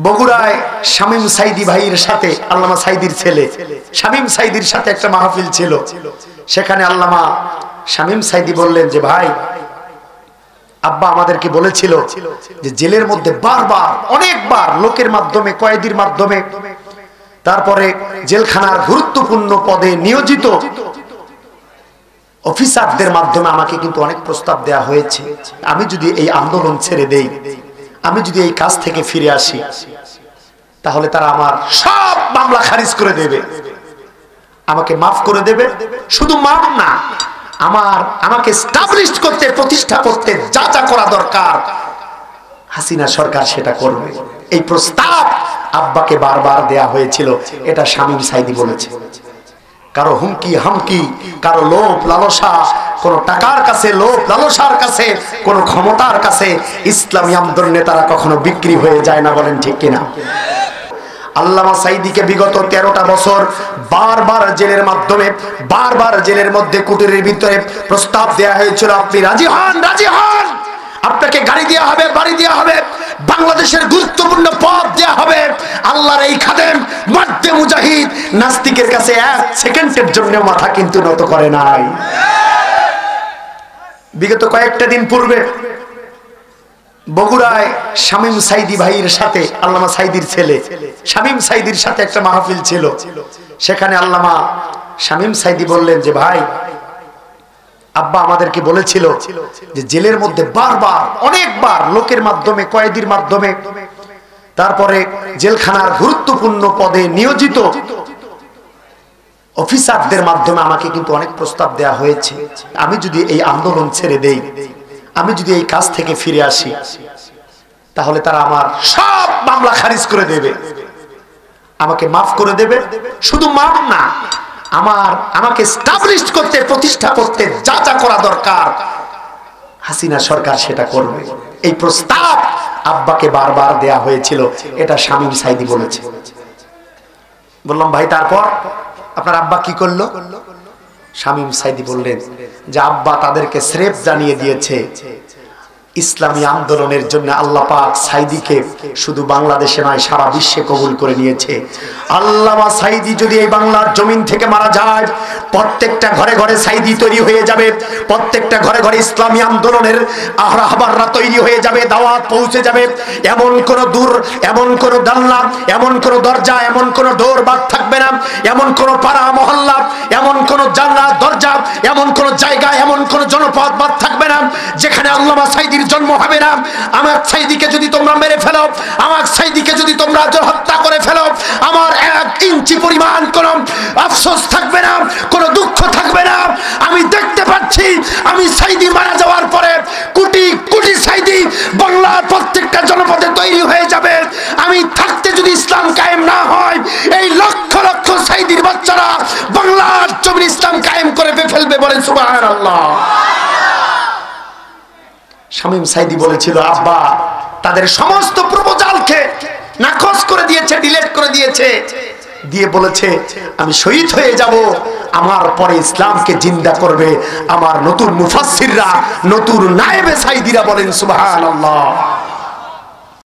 বগুড়ায় শামীম সাইদি ভাইয়ের সাথে আল্লামা সাইদির ছেলে শামীম সাইদির সাথে একটা মাহফিল ছিল। সেখানে আল্লামা শামীম সাইদি বললেন যে ভাই, আব্বা আমাদেরকে বলেছিল যে জেলের মধ্যে বারবার অনেকবার লোকের মাধ্যমে, কয়েদির মাধ্যমে, তারপরে জেলখানার গুরুত্বপূর্ণ পদে নিয়োজিত অফিসারদের মাধ্যমে আমাকে কিন্তু অনেক প্রস্তাব দেয়া হয়েছে। আমি যদি এই আন্দোলন ছেড়ে দেই, আমি যদি এই কাজ থেকে ফিরে আসি, তাহলে তারা আমার সব মামলা খারিজ করে দেবে, আমাকে মাফ করে দেবে। শুধু মাফ না, আমাকে এস্টাবলিশ করতে, প্রতিষ্ঠা করতে যা যা করা দরকার হাসিনা সরকার সেটা করবে। এই প্রস্তাব আব্বাকে বারবার দেয়া হয়েছিল। এটা শামীম সাইদি বলেছে। কারো হুমকি হামকি, কারো লোভ লালসা, কোন টাকার কাছে, লোভ লালসার কাছে, কোন ক্ষমতার কাছে ইসলামী আন্দোলন নেতারা কখনো বিক্রি হয়ে যায় না। বলেন ঠিক কিনা? আল্লামা সাইদিকে বিগত 13টা বছর বারবার জেলের মাধ্যমে, বারবার জেলের মধ্যে কুটিরের ভিতরে প্রস্তাব দেয়া হয়েছিল, আপনি রাজি হন, রাজি হন, আপনাকে গাড়ি দেওয়া হবে, বাড়ি দেওয়া হবে, বাংলাদেশের গুরুত্বপূর্ণ পদ দেওয়া হবে। আল্লাহর এই খাদেম মাদ্দে মুজাহিদ নাস্তিকের কাছে 1 সেকেন্ডের জন্য মাথা কিন্তু নত করে নাই। বিগত কয়েকটা দিন পূর্বে বগুড়ায় শামীম সাইদি ভাইয়ের সাথে আল্লামা সাইদির ছেলে শামীম সাইদির সাথে একটা মাহফিল ছিল। সেখানে আল্লামা শামীম সাইদি বললেন যে ভাই, আব্বা আমাদেরকে বলেছিল যে জেলের মধ্যে বারবার অনেকবার লোকের মাধ্যমে, কয়েদির মাধ্যমে, তারপরে জেলখানার গুরুত্বপূর্ণ পদে নিয়োজিত অফিসারদের মাধ্যমে আমাকে কিন্তু অনেক প্রস্তাব দেয়া হয়েছে। আমি যদি এই আন্দোলন ছেড়ে দেই, আমি যদি এই কাজ থেকে ফিরে আসি, তাহলে তারা আমার সব মামলা খারিজ করে দেবে, আমাকে মাফ করে দেবে। শুধু মাফ না, আমাকে এস্টাবলিশ করতে, প্রতিষ্ঠা করতে যা যা করা দরকার হাসিনা সরকার সেটা করবে। এই প্রস্তাব আব্বাকে বারবার দেয়া হয়েছিল। এটা শামীম সাইদি বলেছে। বললাম ভাই, তারপর আপনার আব্বা কি করলো? শামীম সাইদি বললেন যে আব্বা তাদেরকে স্রেফ জানিয়ে দিয়েছে ইসলামী আন্দোলনের জন্য আল্লাহ পাক সাইদিকে শুধু বাংলাদেশে নয়, সারা বিশ্বে কবুল করে নিয়েছে। আল্লামা সাইদি যদি এই বাংলার জমিন থেকে মারা যায়, প্রত্যেকটা ঘরে ঘরে সাইদি তৈরি হয়ে যাবে, প্রত্যেকটা ঘরে ঘরে ইসলামী আন্দোলনের রাহবাররা তৈরি হয়ে যাবে, দাওয়াত পৌঁছে যাবে। এমন কোন দূর, এমন কোন জানলা, এমন কোন দরজা, এমন কোন ডোর বাদ থাকবে না, এমন কোন পাড়া মহল্লা, এমন কোন জানলা দরজা, এমন কোন জায়গা, এমন কোন জনপদ বাদ থাকবে না যেখানে আল্লামা সাইদির জন্ম হবে না। আমার সাইদিকে যদি তোমরা মেরে ফেলো, আমার সাইদিকে যদি তোমরা হত্যা করে ফেলো, আমার 1 ইঞ্চি পরিমাণ কোনো আফসোস থাকবে না, কোনো দুঃখ থাকবে না। আমি দেখতে পাচ্ছি, আমি সাইদি মারা যাওয়ার পরে কোটি কোটি সাইদি বাংলার প্রত্যেকটা জনপদে তৈরি হয়ে যাবে। আমি থাকতে যদি ইসলাম কায়েম না হয়, এই লক্ষ লক্ষ সাইদির বাচ্চারা বাংলার জমিন ইসলাম কায়েম করে ফেলবে। বলেন সুবহানাল্লাহ। শামীম সাইদি বলেছিল আব্বা তাদের সমস্ত প্রপোজালকে নাকচ করে দিয়েছে, ডিলিট করে দিয়েছে, দিয়ে বলেছে আমি শহীদ হয়ে যাব, আমার পরে ইসলামকে জিন্দা করবে আমার নতুন মুফাসসিররা, নতুন নায়েবে সাইদিরা। বলেন সুবহানাল্লাহ।